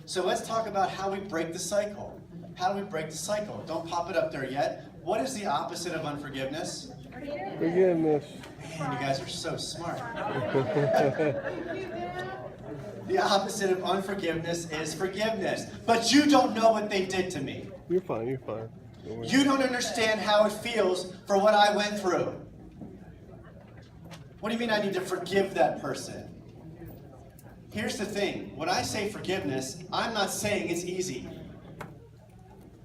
So let's talk about how we break the cycle. How do we break the cycle? Don't pop it up there yet. What is the opposite of unforgiveness? Forgiveness. Man, you guys are so smart. The opposite of unforgiveness is forgiveness. But you don't know what they did to me. You're fine, you're fine. You don't understand how it feels for what I went through. What do you mean I need to forgive that person? Here's the thing. When I say forgiveness, I'm not saying it's easy.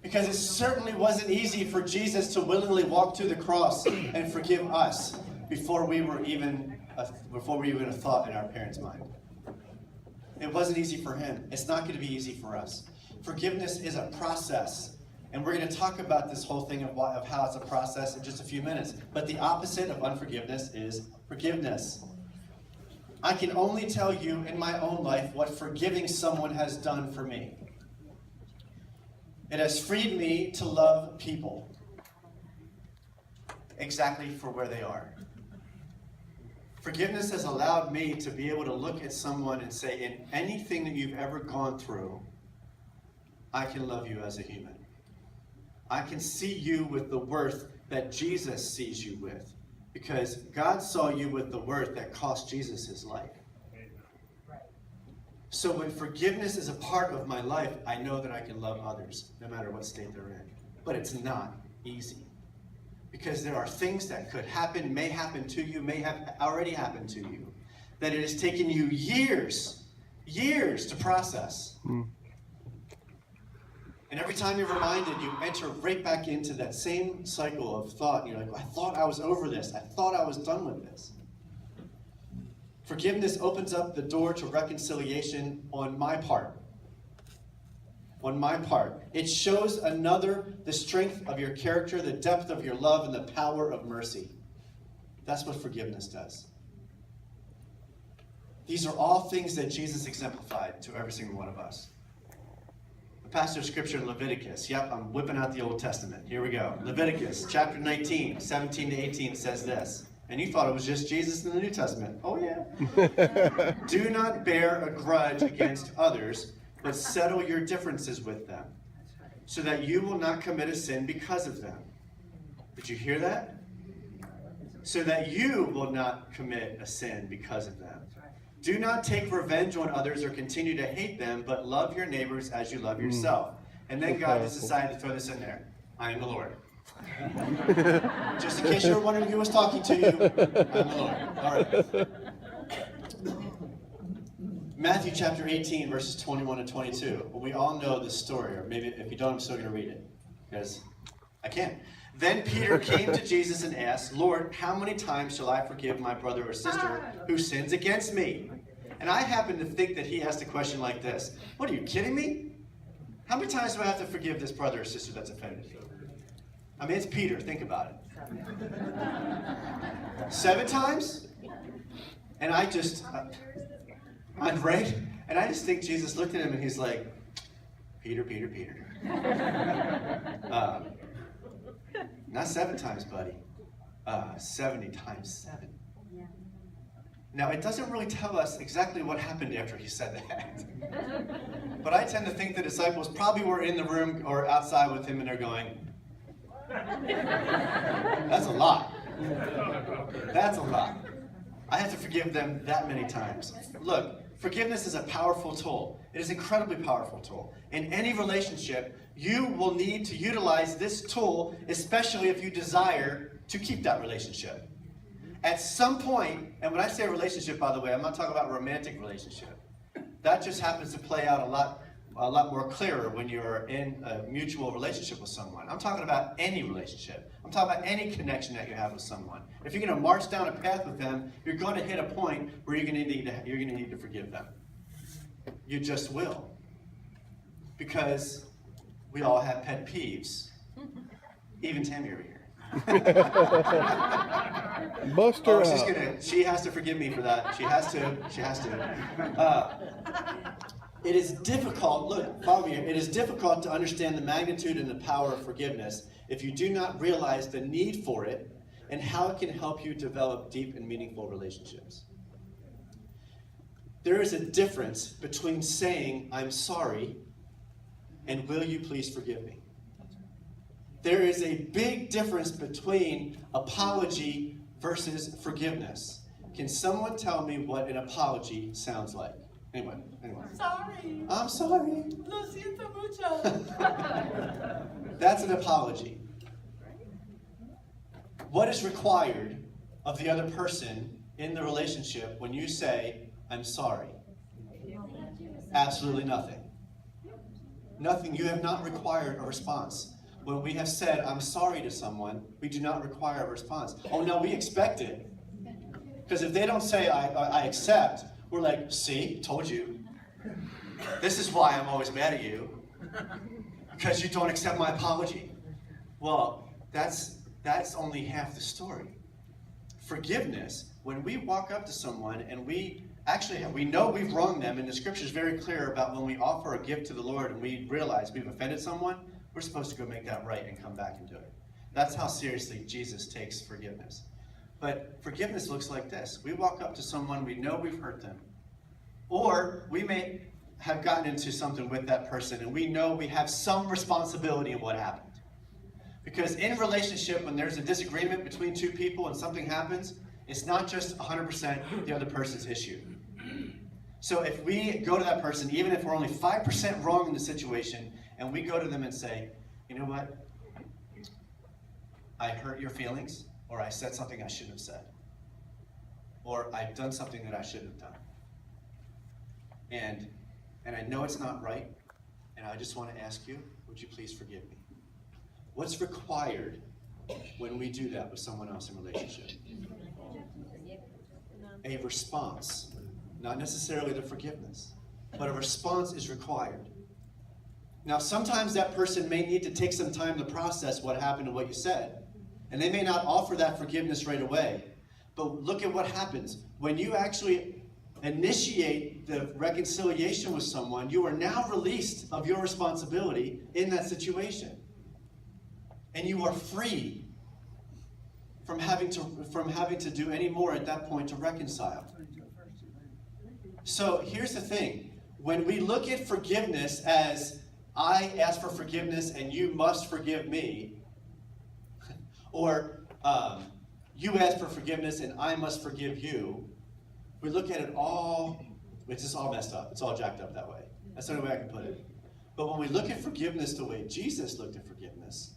Because it certainly wasn't easy for Jesus to willingly walk to the cross and forgive us before we were even a thought in our parents' mind. It wasn't easy for him. It's not going to be easy for us. Forgiveness is a process. And we're going to talk about this whole thing of how it's a process in just a few minutes. But the opposite of unforgiveness is forgiveness. I can only tell you in my own life what forgiving someone has done for me. It has freed me to love people exactly for where they are. Forgiveness has allowed me to be able to look at someone and say, in anything that you've ever gone through, I can love you as a human. I can see you with the worth that Jesus sees you with, because God saw you with the worth that cost Jesus his life. So when forgiveness is a part of my life, I know that I can love others, no matter what state they're in. But it's not easy. Because there are things that could happen, may happen to you, may have already happened to you, that it has taken you years to process. And every time you're reminded, you enter right back into that same cycle of thought. You're like, I thought I was over this. I thought I was done with this. Forgiveness opens up the door to reconciliation on my part. On my part. It shows another the strength of your character, the depth of your love, and the power of mercy. That's what forgiveness does. These are all things that Jesus exemplified to every single one of us. The passage of scripture in Leviticus. Yep, I'm whipping out the Old Testament. Here we go. Leviticus chapter 19, 17 to 18 says this. And you thought it was just Jesus in the New Testament. Oh, yeah. Do not bear a grudge against others, but settle your differences with them, so that you will not commit a sin because of them. Did you hear that? So that you will not commit a sin because of them. Do not take revenge on others or continue to hate them, but love your neighbors as you love yourself. And then God has decided to throw this in there. I am the Lord. Just in case you're wondering who was talking to you, I'm the Lord. All right. Matthew chapter 18, verses 21 and 22. Well, we all know this story, or maybe if you don't, I'm still going to read it, because I can't. Then Peter came to Jesus and asked, Lord, how many times shall I forgive my brother or sister who sins against me? And I happen to think that he asked a question like this. What, are you kidding me? How many times do I have to forgive this brother or sister that's offended me? I mean, it's Peter. Think about it. 7 times? And I just, I'm right. And I just think Jesus looked at him and he's like, Peter. Not 7 times, buddy. 70 times 7. Yeah. Now, it doesn't really tell us exactly what happened after he said that. But I tend to think the disciples probably were in the room or outside with him and they're going, that's a lot. That's a lot. I have to forgive them that many times. Look, forgiveness is a powerful tool. It is an incredibly powerful tool. In any relationship, you will need to utilize this tool, especially if you desire to keep that relationship. At some point, and when I say relationship, by the way, I'm not talking about a romantic relationship. That just happens to play out a lot more clearer when you're in a mutual relationship with someone. I'm talking about any relationship. I'm talking about any connection that you have with someone. If you're going to march down a path with them, you're going to hit a point where you're going to need to forgive them. You just will. Because we all have pet peeves. Even Tammy over here. Bust her out. She has to forgive me for that. She has to. It is difficult, look, follow me here. It is difficult to understand the magnitude and the power of forgiveness if you do not realize the need for it and how it can help you develop deep and meaningful relationships. there is a difference between saying, I'm sorry, and will you please forgive me? There is a big difference between apology versus forgiveness. Can someone tell me what an apology sounds like? Anyone? Sorry. I'm sorry. Lo siento mucho. That's an apology. What is required of the other person in the relationship when you say, I'm sorry? Absolutely nothing. Nothing. You have not required a response. When we have said, I'm sorry to someone, we do not require a response. Oh, no, we expect it. Because if they don't say, I accept, we're like, see, told you. This is why I'm always mad at you. Because you don't accept my apology. Well, that's only half the story. Forgiveness, when we walk up to someone and we know we've wronged them, and the scripture is very clear about when we offer a gift to the Lord and we realize we've offended someone, we're supposed to go make that right and come back and do it. That's how seriously Jesus takes forgiveness. But forgiveness looks like this. We walk up to someone, we know we've hurt them. Or we may have gotten into something with that person and we know we have some responsibility in what happened. Because in relationship, when there's a disagreement between two people and something happens, it's not just 100% the other person's issue. So if we go to that person, even if we're only 5% wrong in the situation, and we go to them and say, you know what? I hurt your feelings, or I said something I shouldn't have said. Or I've done something that I shouldn't have done. And I know it's not right, and I just want to ask you, would you please forgive me? What's required when we do that with someone else in a relationship? A response. Not necessarily the forgiveness, but a response is required. Now, sometimes that person may need to take some time to process what happened and what you said, and they may not offer that forgiveness right away. But look at what happens. When you actually initiate the reconciliation with someone, you are now released of your responsibility in that situation. And you are free from having to do any more at that point to reconcile. So here's the thing. When we look at forgiveness as, I ask for forgiveness and you must forgive me, or you ask for forgiveness and I must forgive you, we look at it all, it's just all messed up. It's all jacked up that way. That's the only way I can put it. But when we look at forgiveness the way Jesus looked at forgiveness,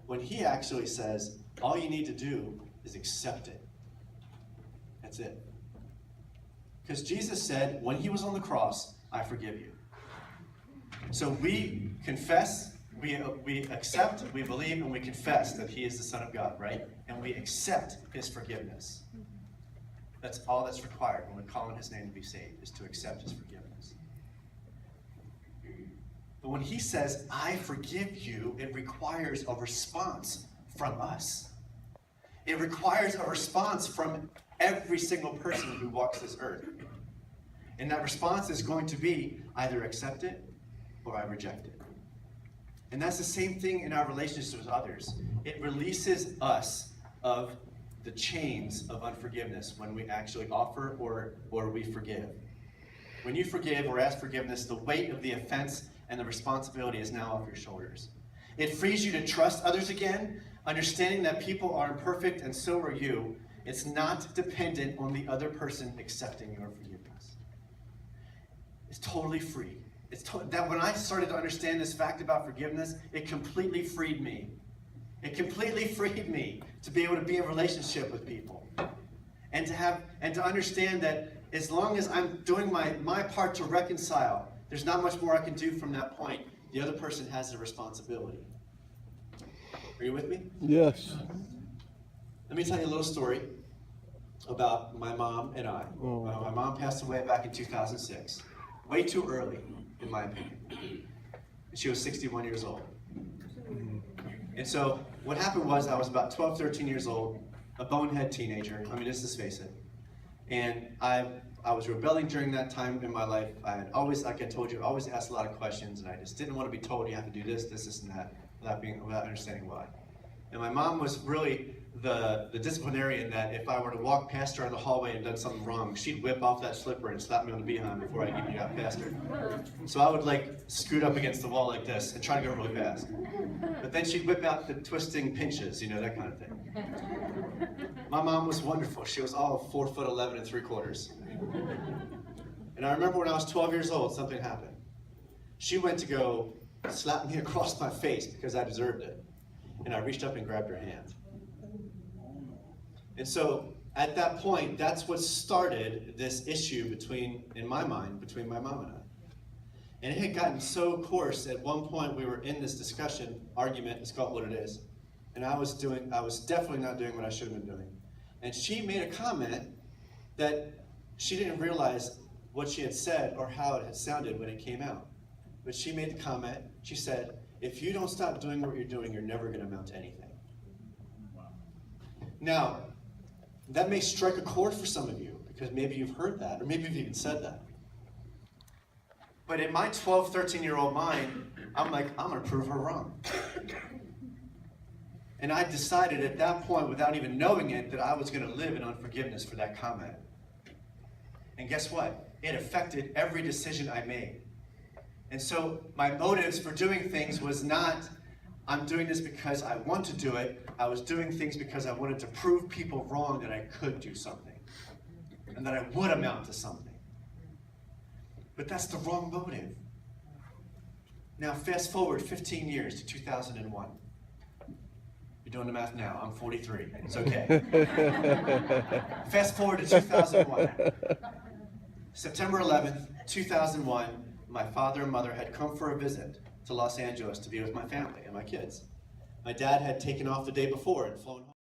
when he actually says, all you need to do is accept it. That's it. Because Jesus said, when he was on the cross, I forgive you. So we confess, we accept, we believe, and we confess that he is the Son of God, right? And we accept his forgiveness. That's all that's required when we call on his name to be saved, is to accept his forgiveness. But when he says, I forgive you, it requires a response from us. It requires a response from every single person who walks this earth. And that response is going to be either accept it or I reject it. And that's the same thing in our relationships with others. It releases us of the chains of unforgiveness when we actually offer or we forgive. When you forgive or ask forgiveness, the weight of the offense and the responsibility is now off your shoulders. It frees you to trust others again, understanding that people are imperfect and so are you. It's not dependent on the other person accepting your forgiveness. It's totally free. That when I started to understand this fact about forgiveness, it completely freed me. It completely freed me to be able to be in a relationship with people. And to understand that as long as I'm doing my part to reconcile, there's not much more I can do from that point. The other person has the responsibility. Are you with me? Yes. Let me tell you a little story about my mom and I. My mom passed away back in 2006. Way too early, in my opinion. She was 61 years old. And so what happened was I was about 12, 13 years old, a bonehead teenager. I mean, let's just face it. And I was rebelling during that time in my life. I had always, like I told you, always asked a lot of questions, and I just didn't want to be told you have to do this, and that, without understanding why. And my mom was really the disciplinarian that if I were to walk past her in the hallway and done something wrong, she'd whip off that slipper and slap me on the behind before I even got past her. So I would like scoot up against the wall like this and try to go really fast. But then she'd whip out the twisting pinches, you know, that kind of thing. My mom was wonderful. She was all 4'11"3/4. And I remember when I was 12 years old, something happened. She went to go slap me across my face because I deserved it. And I reached up and grabbed her hand. And so at that point, that's what started this issue in my mind, between my mom and I. And it had gotten so coarse, at one point we were in this discussion, argument, let's call it what it is. And I was definitely not doing what I should have been doing. And she made a comment that she didn't realize what she had said or how it had sounded when it came out. But she made the comment, she said, if you don't stop doing what you're doing, you're never going to amount to anything. Now, that may strike a chord for some of you, because maybe you've heard that, or maybe you've even said that. But in my 12, 13-year-old mind, I'm like, I'm going to prove her wrong. And I decided at that point, without even knowing it, that I was going to live in unforgiveness for that comment. And guess what? It affected every decision I made. And so my motives for doing things was not, I'm doing this because I want to do it. I was doing things because I wanted to prove people wrong that I could do something and that I would amount to something. But that's the wrong motive. Now fast forward 15 years to 2001. You're doing the math now. I'm 43. It's okay. Fast forward to 2001. September 11th, 2001, my father and mother had come for a visit to Los Angeles to be with my family and my kids. My dad had taken off the day before and flown home.